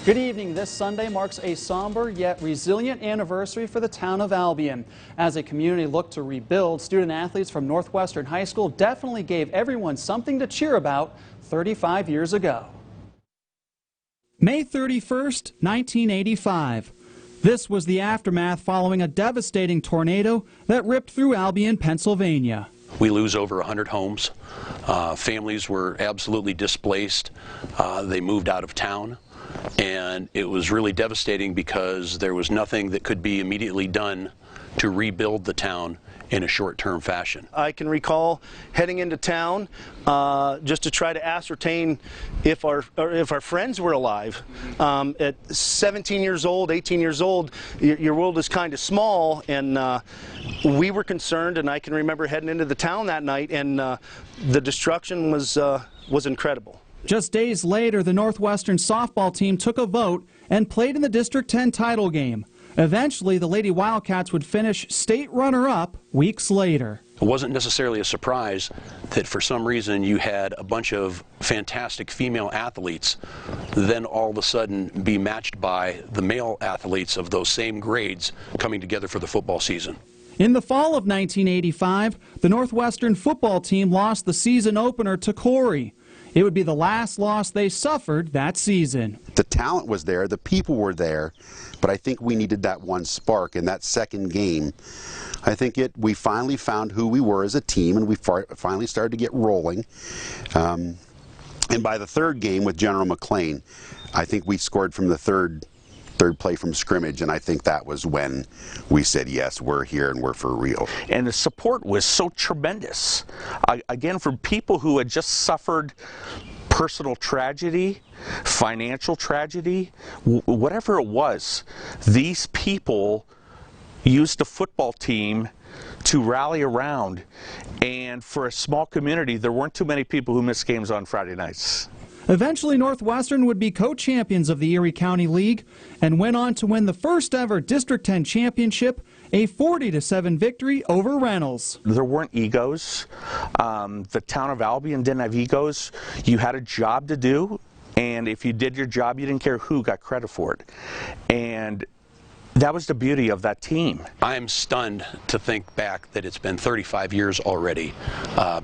Good evening. This Sunday marks a somber yet resilient anniversary for the town of Albion. As a community looked to rebuild, student athletes from Northwestern High School definitely gave everyone something to cheer about 35 years ago. May 31st, 1985. This was the aftermath following a devastating tornado that ripped through Albion, Pennsylvania. We lose over 100 homes. Families were absolutely displaced. They moved out of town. And it was really devastating because there was nothing that could be immediately done to rebuild the town in a short-term fashion. I can recall heading into town just to try to ascertain if our friends were alive. At 17 years old, 18 years old, your world is kind of small, and we were concerned. And I can remember heading into the town that night, and the destruction was incredible. Just days later, the Northwestern softball team took a vote and played in the District 10 title game. Eventually, the Lady Wildcats would finish state runner-up weeks later. It wasn't necessarily a surprise that for some reason you had a bunch of fantastic female athletes then all of a sudden be matched by the male athletes of those same grades coming together for the football season. In the fall of 1985, the Northwestern football team lost the season opener to Corey. It would be the last loss they suffered that season. The talent was there, the people were there, but I think we needed that one spark in that second game. I think we finally found who we were as a team, and we finally started to get rolling. And by the third game with General McLean, I think we scored from the third play from scrimmage, and I think that was when we said, yes, we're here and we're for real. And the support was so tremendous. Again, from people who had just suffered personal tragedy, financial tragedy, whatever it was, these people used the football team to rally around. And for a small community, there weren't too many people who missed games on Friday nights. Eventually, Northwestern would be co-champions of the Erie County League and went on to win the first ever District 10 championship, a 40-7 victory over Reynolds. There weren't egos. The town of Albion didn't have egos. You had a job to do, and if you did your job, you didn't care who got credit for it. And that was the beauty of that team. I am stunned to think back that it's been 35 years already,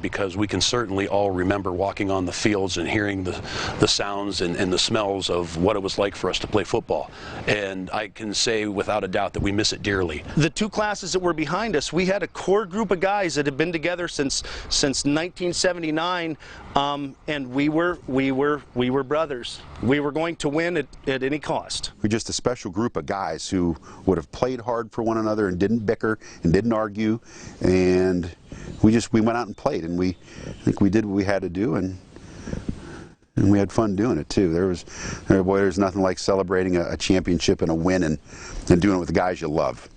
because we can certainly all remember walking on the fields and hearing the sounds and the smells of what it was like for us to play football. And I can say without a doubt that we miss it dearly. The two classes that were behind us, we had a core group of guys that had been together since 1979, and we were brothers. We were going to win at any cost. We're just a special group of guys who would have played hard for one another and didn't bicker and didn't argue, and we went out and played, and I think we did what we had to do, and we had fun doing it too. There's nothing like celebrating a championship and a win and doing it with the guys you love.